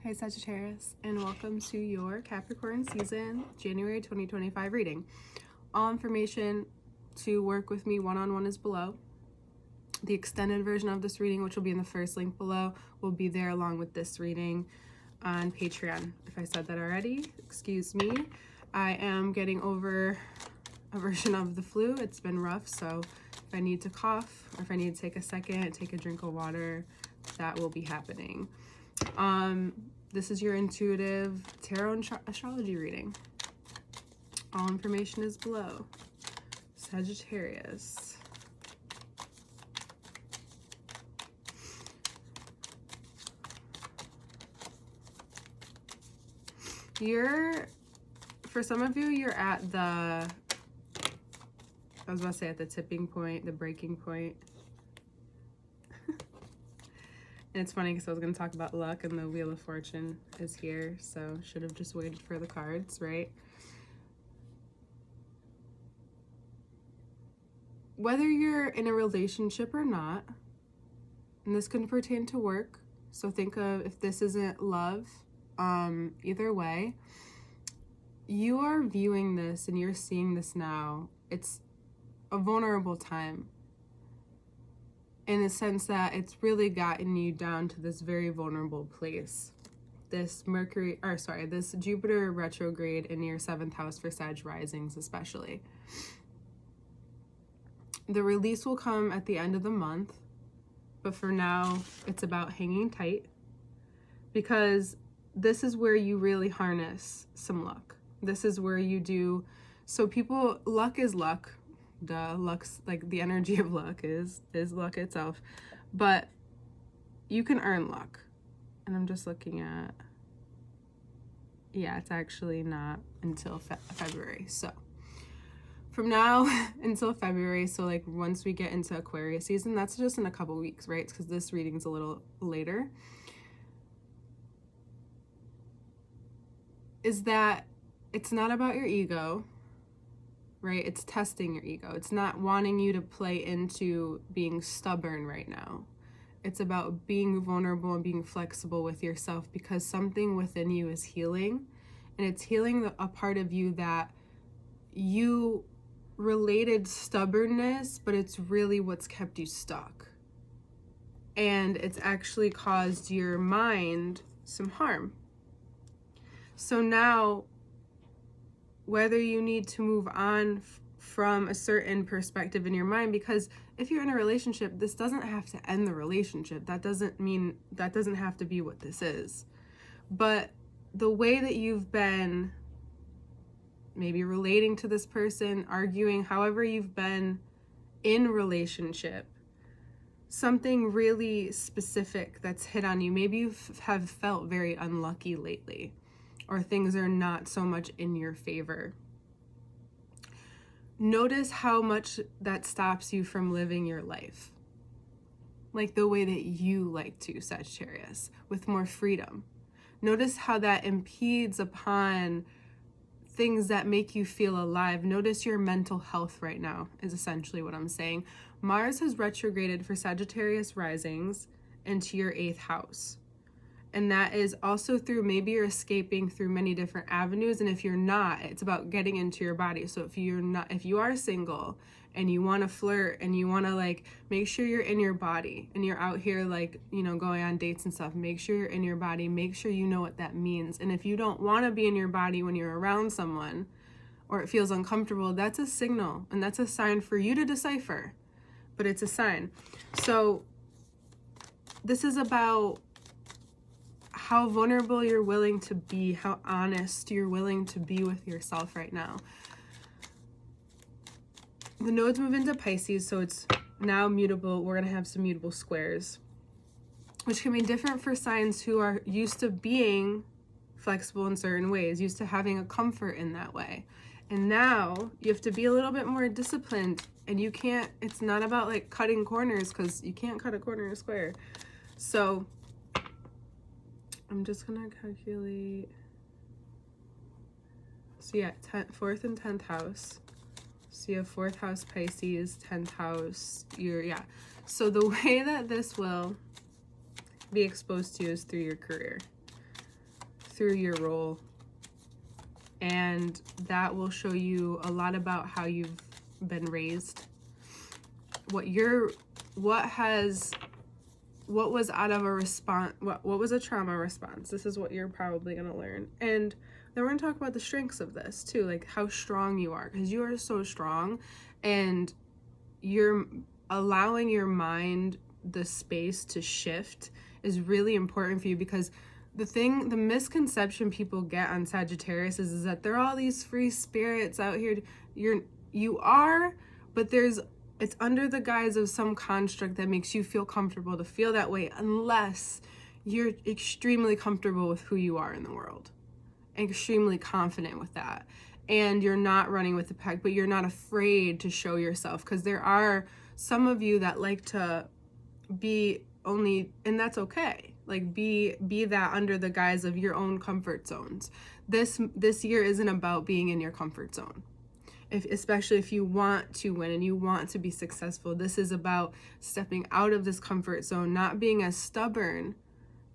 Hey Sagittarius, and welcome to your Capricorn season, January 2025 reading. All information to work with me one-on-one is below. The extended version of this reading, which will be in the first link below, will be there along with this reading on Patreon. If I said that already, excuse me. I am getting over a version of the flu. It's been rough, so if I need to cough or if I need to take a second, take a drink of water, that will be happening. This is your intuitive tarot and astrology reading. All information is below. Sagittarius. For some of you, you're at I was about to say at the tipping point, the breaking point. And it's funny because I was going to talk about luck and the Wheel of Fortune is here. So should have just waited for the cards, right? Whether you're in a relationship or not, and this can pertain to work. So think of if this isn't love, either way, you are viewing this and you're seeing this now. It's a vulnerable time. In a sense that it's really gotten you down to this very vulnerable place. This Jupiter retrograde in your 7th house for Sag risings especially. The release will come at the end of the month, but for now it's about hanging tight because this is where you really harness some luck. This is where you do, luck is luck. Luck's like the energy of luck is luck itself, but you can earn luck. And I'm just looking at, it's actually not until February. So from now until February, so like once we get into Aquarius season, that's just in a couple weeks, right? Because this reading is a little later. Is that it's not about your ego, right? It's testing your ego. It's not wanting you to play into being stubborn right now. It's about being vulnerable and being flexible with yourself because something within you is healing, and it's healing a part of you that you related stubbornness, but it's really what's kept you stuck. And it's actually caused your mind some harm. So now, whether you need to move on from a certain perspective in your mind, because if you're in a relationship, this doesn't have to end the relationship. That doesn't have to be what this is. But the way that you've been maybe relating to this person, arguing, however you've been in relationship, something really specific that's hit on you. Maybe you have felt very unlucky lately, or things are not so much in your favor. Notice how much that stops you from living your life like the way that you like to, Sagittarius, with more freedom. Notice how that impedes upon things that make you feel alive. Notice your mental health right now is essentially what I'm saying. Mars has retrograded for Sagittarius risings into your 8th house. And that is also through, maybe you're escaping through many different avenues. And if you're not, it's about getting into your body. So if you are single and you want to flirt and you want to like make sure you're in your body and you're out here like, going on dates and stuff, make sure you're in your body, make sure you know what that means. And if you don't want to be in your body when you're around someone or it feels uncomfortable, that's a signal and that's a sign for you to decipher, but it's a sign. So this is about how vulnerable you're willing to be, how honest you're willing to be with yourself right now. The nodes move into Pisces, so it's now mutable. We're going to have some mutable squares, which can be different for signs who are used to being flexible in certain ways, used to having a comfort in that way. And now you have to be a little bit more disciplined, and it's not about like cutting corners, because you can't cut a corner in a square. So I'm just gonna calculate. So yeah, 4th and 10th house. So you have 4th house Pisces, 10th house. So the way that this will be exposed to is through your career. through your role, and that will show you a lot about how you've been raised, what was out of a response, what was a trauma response. This is what you're probably going to learn. And then we're going to talk about the strengths of this too, like how strong you are, because you are so strong, and you're allowing your mind the space to shift is really important for you, because the misconception people get on Sagittarius is that they're all these free spirits out here. You are, but it's under the guise of some construct that makes you feel comfortable to feel that way, unless you're extremely comfortable with who you are in the world, extremely confident with that, and you're not running with the pack, but you're not afraid to show yourself, because there are some of you that like to be only, and that's okay, like be that under the guise of your own comfort zones. This year isn't about being in your comfort zone. Especially if you want to win and you want to be successful, this is about stepping out of this comfort zone, not being as stubborn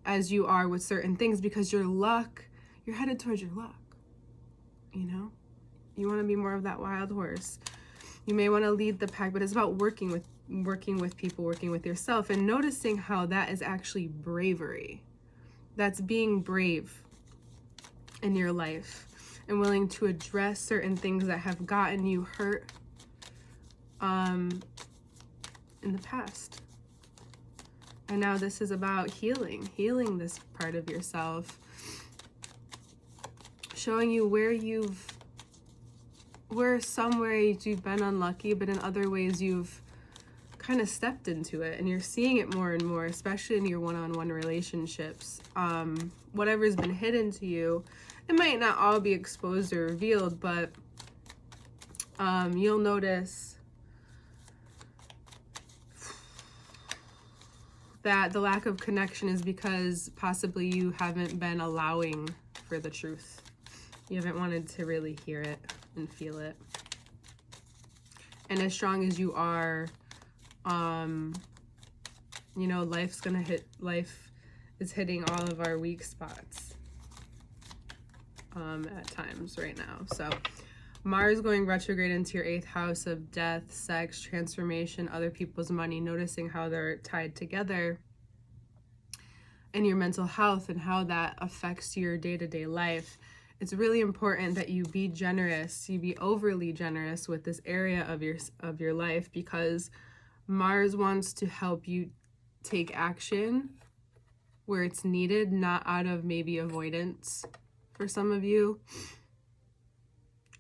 as you are with certain things, because you're headed towards your luck. You want to be more of that wild horse. You may want to lead the pack, but it's about working with people, working with yourself, and noticing how that is actually bravery. That's being brave in your life, and willing to address certain things that have gotten you hurt in the past. And now this is about healing this part of yourself, showing you where some ways you've been unlucky, but in other ways you've kind of stepped into it, and you're seeing it more and more, especially in your one-on-one relationships. Whatever's been hidden to you, it might not all be exposed or revealed, but you'll notice that the lack of connection is because possibly you haven't been allowing for the truth. You haven't wanted to really hear it and feel it. And as strong as you are, life is hitting all of our weak spots at times right now. So Mars going retrograde into your 8th house of death, sex, transformation, other people's money, noticing how they're tied together, and your mental health and how that affects your day-to-day life. It's really important that you be generous, you be overly generous with this area of your life, because Mars wants to help you take action where it's needed, not out of maybe avoidance for some of you,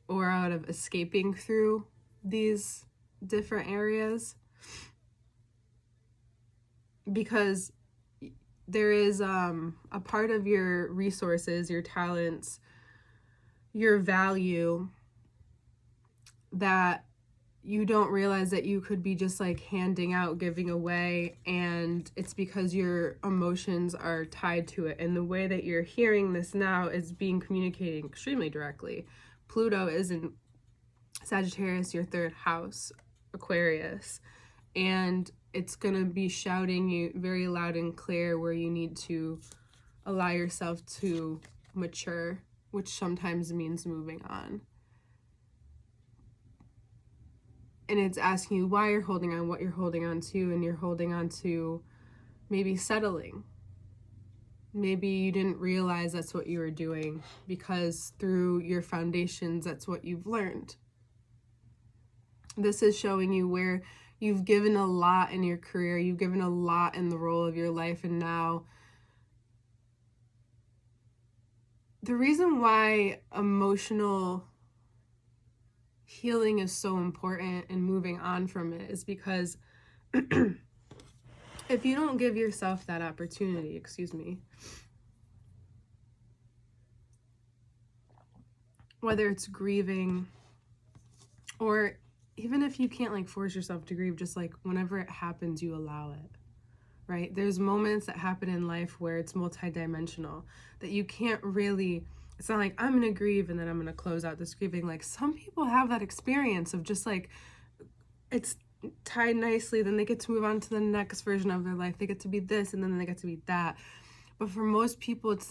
or out of escaping through these different areas, because there is a part of your resources, your talents, your value that you don't realize that you could be just like handing out, giving away, and it's because your emotions are tied to it. And the way that you're hearing this now is communicating extremely directly. Pluto is in Sagittarius, your 3rd house, Aquarius, and it's gonna be shouting you very loud and clear where you need to allow yourself to mature, which sometimes means moving on. And it's asking you why you're holding on, what you're holding on to, and you're holding on to maybe settling. Maybe you didn't realize that's what you were doing, because through your foundations, that's what you've learned. This is showing you where you've given a lot in your career, you've given a lot in the role of your life, and now the reason why emotional healing is so important and moving on from it is because if you don't give yourself that opportunity, whether it's grieving, or even if you can't like force yourself to grieve, just like whenever it happens, you allow it, right? There's moments that happen in life where it's multidimensional, that you can't really, it's not like I'm going to grieve and then I'm going to close out this grieving. Like some people have that experience of just like, it's tied nicely, then they get to move on to the next version of their life. They get to be this and then they get to be that. But for most people, it's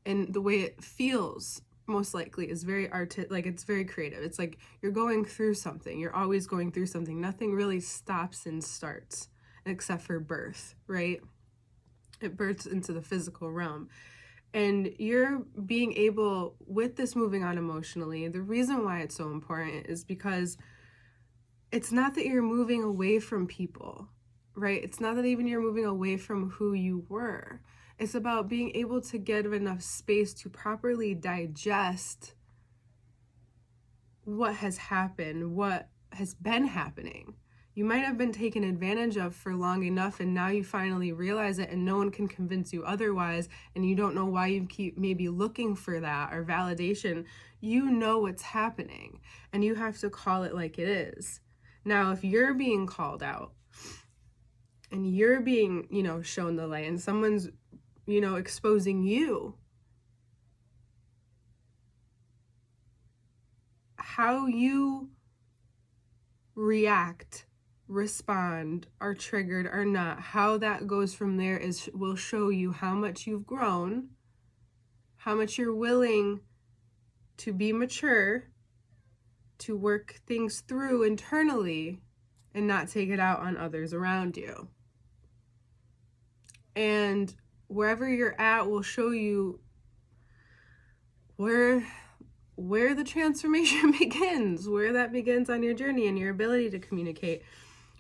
And the way it feels most likely is very like it's very creative. It's like you're going through something. You're always going through something. Nothing really stops and starts except for birth, right? It births into the physical realm. And you're being able, with this moving on emotionally, the reason why it's so important is because it's not that you're moving away from people, right? It's not that even you're moving away from who you were. It's about being able to give enough space to properly digest what has happened, what has been happening. You might have been taken advantage of for long enough, and now you finally realize it, and no one can convince you otherwise, and you don't know why you keep maybe looking for that or validation. You know what's happening, and you have to call it like it is. Now, if you're being called out and you're being, shown the light, and someone's, exposing you, how you react, respond, are triggered or not, how that goes from there will show you how much you've grown, how much you're willing to be mature, to work things through internally and not take it out on others around you. And wherever you're at will show you where the transformation begins, where that begins on your journey and your ability to communicate.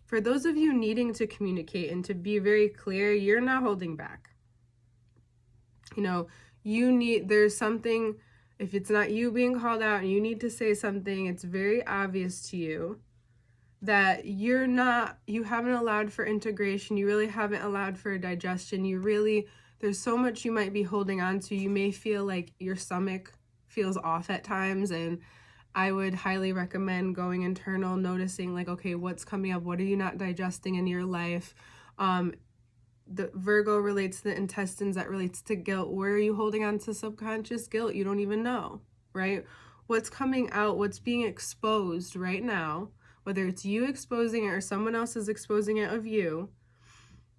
For those of you needing to communicate and to be very clear, you're not holding back. There's something, if it's not you being called out and you need to say something, it's very obvious to you that you haven't allowed for integration. You really haven't allowed for digestion. There's so much you might be holding on to. You may feel like your stomach feels off at times, and I would highly recommend going internal, noticing like, okay, what's coming up? What are you not digesting in your life? The Virgo relates to the intestines, that relates to guilt. Where are you holding on to subconscious guilt? You don't even know, right? What's coming out, what's being exposed right now, whether it's you exposing it or someone else is exposing it of you,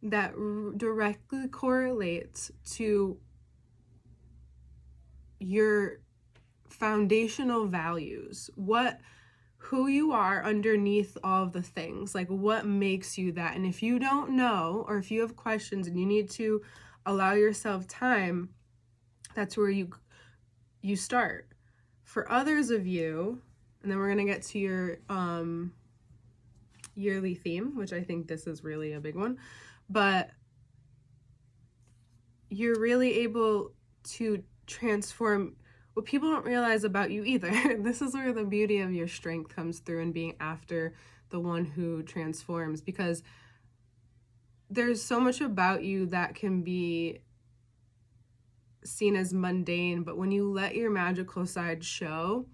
that directly correlates to your foundational values, who you are underneath all of the things, like what makes you that. And if you don't know, or if you have questions and you need to allow yourself time, that's where you start. For others of you, and then we're going to get to your yearly theme, which I think this is really a big one, but you're really able to transform what people don't realize about you either. This is where the beauty of your strength comes through, and being after the one who transforms, because there's so much about you that can be seen as mundane, but when you let your magical side show,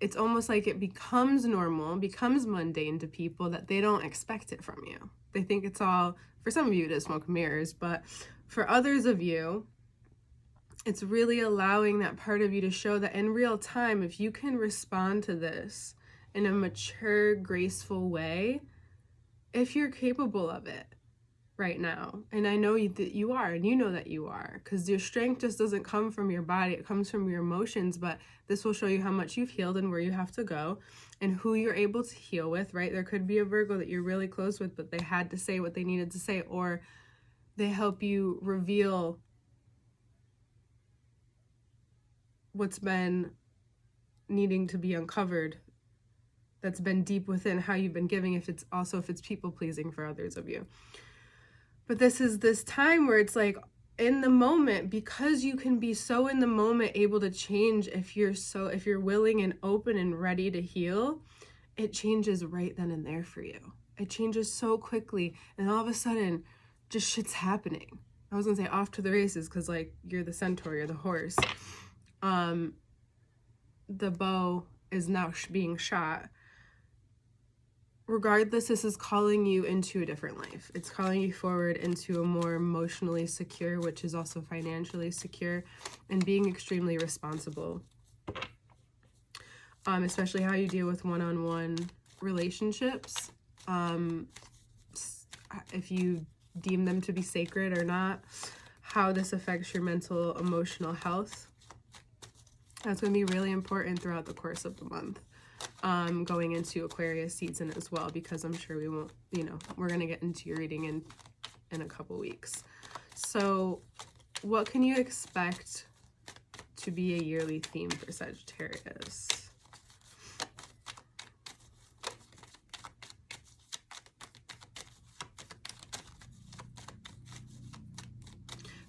it's almost like it becomes normal, becomes mundane to people, that they don't expect it from you. They think it's all, for some of you it is smoke and mirrors, but for others of you, it's really allowing that part of you to show that in real time, if you can respond to this in a mature, graceful way, if you're capable of it right now. And I know that you are, and you know that you are, because your strength just doesn't come from your body, it comes from your emotions. But this will show you how much you've healed and where you have to go and who you're able to heal with, right? There could be a Virgo that you're really close with, but they had to say what they needed to say, or they help you reveal what's been needing to be uncovered, that's been deep within how you've been giving, if it's people pleasing for others of you. But this is this time where it's like, in the moment, because you can be so in the moment, able to change, if you're willing and open and ready to heal, it changes right then and there for you. It changes so quickly, and all of a sudden just shit's happening. I was gonna say off to the races, because like you're the centaur, you're the horse. The bow is now being shot. Regardless, this is calling you into a different life. It's calling you forward into a more emotionally secure, which is also financially secure, and being extremely responsible. Especially how you deal with one-on-one relationships. If you deem them to be sacred or not, how this affects your mental, emotional health. That's going to be really important throughout the course of the month, going into Aquarius season as well, because I'm sure we won't, we're going to get into your reading in a couple weeks. So what can you expect to be a yearly theme for Sagittarius?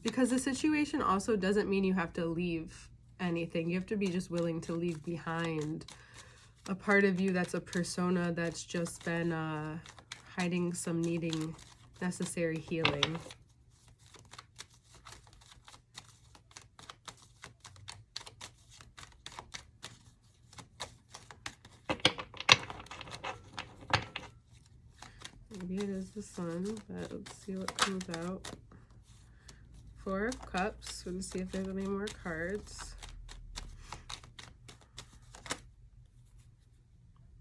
Because the situation also doesn't mean you have to leave anything. You have to be just willing to leave behind a part of you that's a persona that's just been hiding some needing necessary healing. Maybe it is the sun, but let's see what comes out. Four of Cups. We'll see if there's any more cards.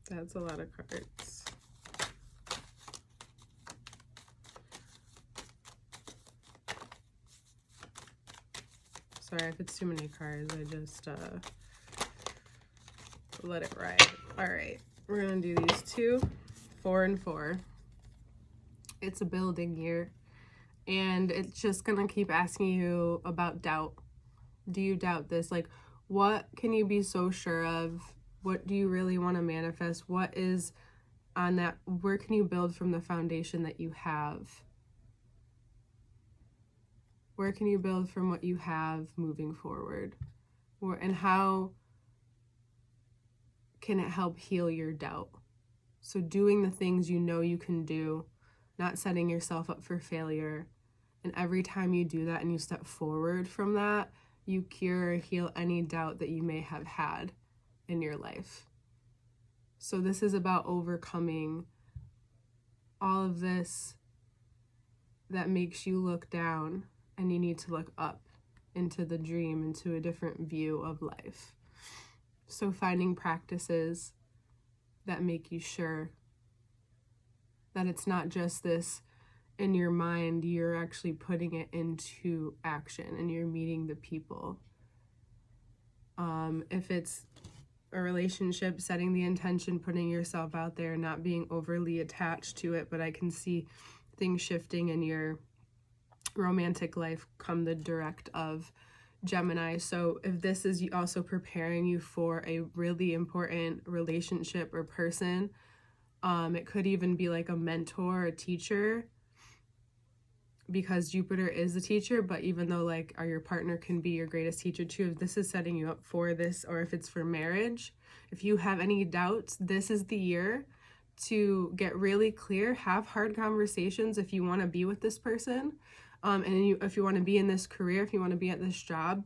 That's a lot of cards. Sorry if it's too many cards. I just let it ride. All right, we're gonna do these two, 4 and 4. It's a building year, and it's just gonna keep asking you about doubt. Do you doubt this? Like, what can you be so sure of? What do you really want to manifest? What is on that? Where can you build from the foundation that you have? Where can you build from what you have moving forward? And how can it help heal your doubt? So doing the things you know you can do, not setting yourself up for failure. And every time you do that and you step forward from that, you cure or heal any doubt that you may have had in your life. So this is about overcoming all of this that makes you look down, and you need to look up into the dream, into a different view of life. So finding practices that make you sure that it's not just this in your mind, you're actually putting it into action and you're meeting the people. If it's a relationship, setting the intention, putting yourself out there, not being overly attached to it, but I can see things shifting in your romantic life come the direct of Gemini. So if this is also preparing you for a really important relationship or person, it could even be like a mentor, a teacher, because Jupiter is a teacher, but even though like your partner can be your greatest teacher too, if this is setting you up for this, or if it's for marriage, if you have any doubts, this is the year to get really clear, have hard conversations if you want to be with this person. If you want to be in this career, if you want to be at this job,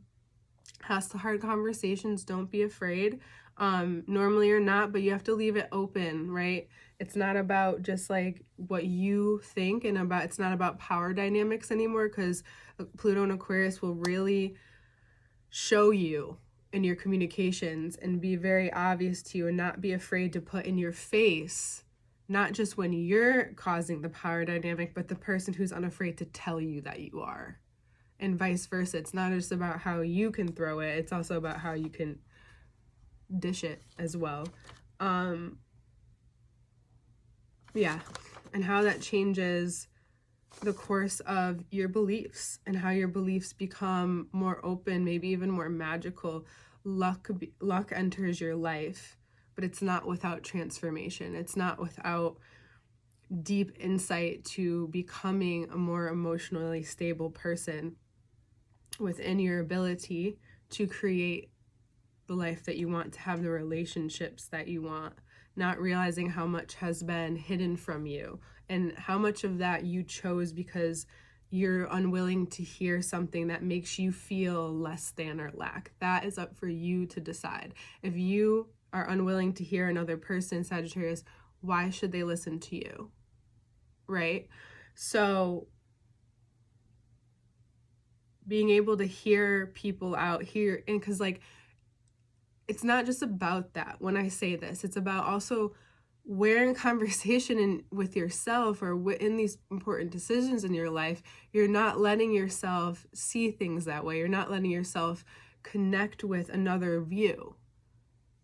have the hard conversations. Don't be afraid. Normally you're not, but you have to leave it open, right? It's not about just like what you think, and it's not about power dynamics anymore, because Pluto and Aquarius will really show you in your communications and be very obvious to you, and not be afraid to put in your face, not just when you're causing the power dynamic, but the person who's unafraid to tell you that you are, and vice versa. It's not just about how you can throw it, it's also about how you can dish it as well. Yeah, and how that changes the course of your beliefs, and how your beliefs become more open, maybe even more magical. Luck enters your life, but it's not without transformation. It's not without deep insight to becoming a more emotionally stable person within your ability to create the life that you want, to have the relationships that you want, not realizing how much has been hidden from you, and how much of that you chose because you're unwilling to hear something that makes you feel less than or lack. That is up for you to decide. If you are unwilling to hear another person, Sagittarius, why should they listen to you? Right? So being able to hear people out here, and because like, it's not just about that when I say this, it's about also where in conversation with yourself or in these important decisions in your life, you're not letting yourself see things that way. You're not letting yourself connect with another view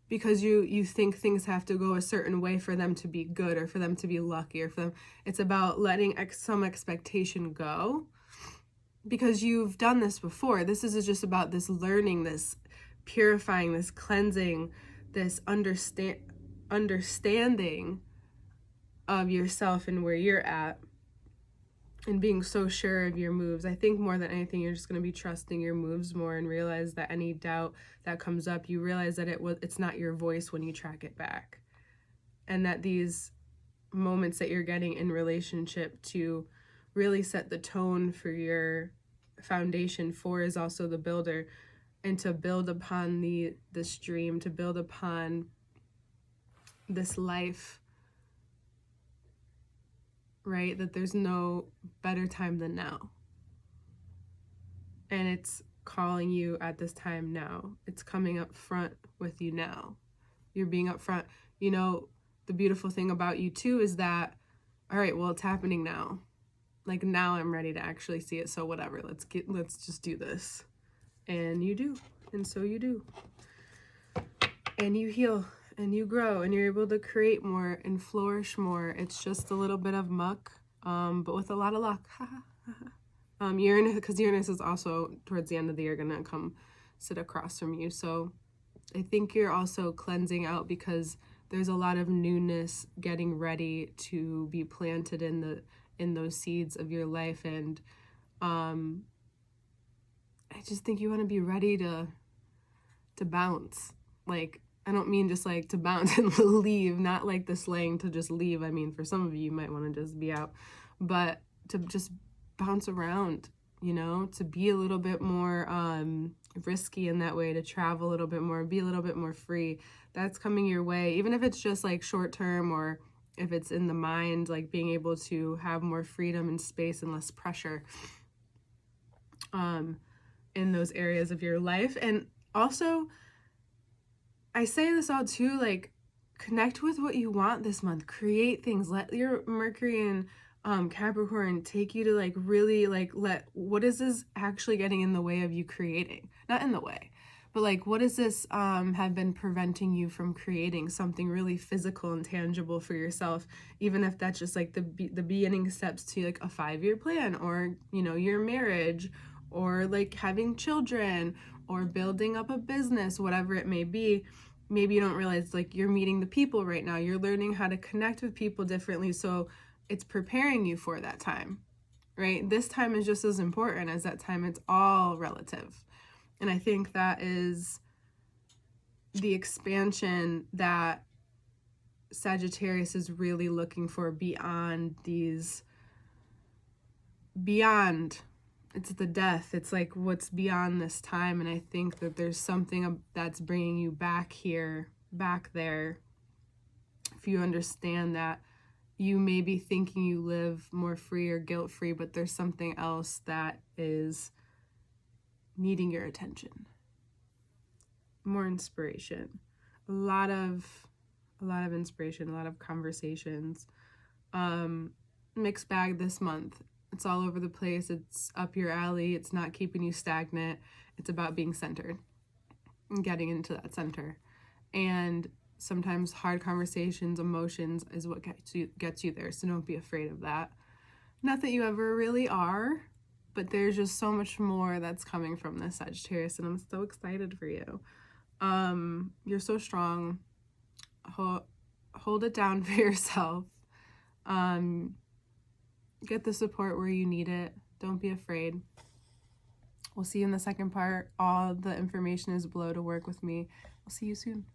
because you think things have to go a certain way for them to be good or for them to be lucky or for them. It's about letting some expectation go because you've done this before. This is just about this learning, this purifying, this cleansing, this understanding of yourself and where you're at and being so sure of your moves. I think more than anything, you're just going to be trusting your moves more and realize that any doubt that comes up, you realize that it's not your voice when you track it back. And that these moments that you're getting in relationship to really set the tone for your foundation. 4 is also the builder, and to build upon this dream, to build upon this life, right? That there's no better time than now. And it's calling you at this time now. It's coming up front with you now. You're being up front. You know, the beautiful thing about you too is that, all right, well, it's happening now. Like now I'm ready to actually see it. So whatever, let's just do this. And you do. And so you do. And you heal and you grow and you're able to create more and flourish more. It's just a little bit of muck, but with a lot of luck. Uranus, because Uranus is also towards the end of the year gonna come sit across from you. So I think you're also cleansing out because there's a lot of newness getting ready to be planted in those seeds of your life. And I just think you want to be ready to bounce. Like, I don't mean just like to bounce and leave, not like the slang to just leave. I mean, for some of you might want to just be out, but to just bounce around, you know, to be a little bit more risky in that way, to travel a little bit more, be a little bit more free. That's coming your way, even if it's just like short term or if it's in the mind, like being able to have more freedom and space and less pressure in those areas of your life. And also, I say this all too, like, connect with what you want this month. Create things. Let your Mercury and Capricorn take you to like really like what is this actually getting in the way of you creating? Not in the way, but like what is this have been preventing you from creating something really physical and tangible for yourself, even if that's just like the beginning steps to like a 5-year plan, or you know, your marriage, or like having children, or building up a business, whatever it may be. Maybe you don't realize like you're meeting the people right now. You're learning how to connect with people differently. So it's preparing you for that time, right? This time is just as important as that time. It's all relative. And I think that is the expansion that Sagittarius is really looking for beyond it's the death. It's like what's beyond this time. And I think that there's something that's bringing you back here, back there. If you understand that you may be thinking you live more free or guilt-free, but there's something else that is needing your attention. More inspiration. A lot of inspiration, a lot of conversations. Mixed bag this month. It's all over the place. It's up your alley. It's not keeping you stagnant. It's about being centered and getting into that center. And sometimes hard conversations, emotions is what gets you there. So don't be afraid of that. Not that you ever really are, but there's just so much more that's coming from this Sagittarius, and I'm so excited for you. You're so strong. Hold it down for yourself. Get the support where you need it. Don't be afraid. We'll see you in the second part. All the information is below to work with me. I'll see you soon.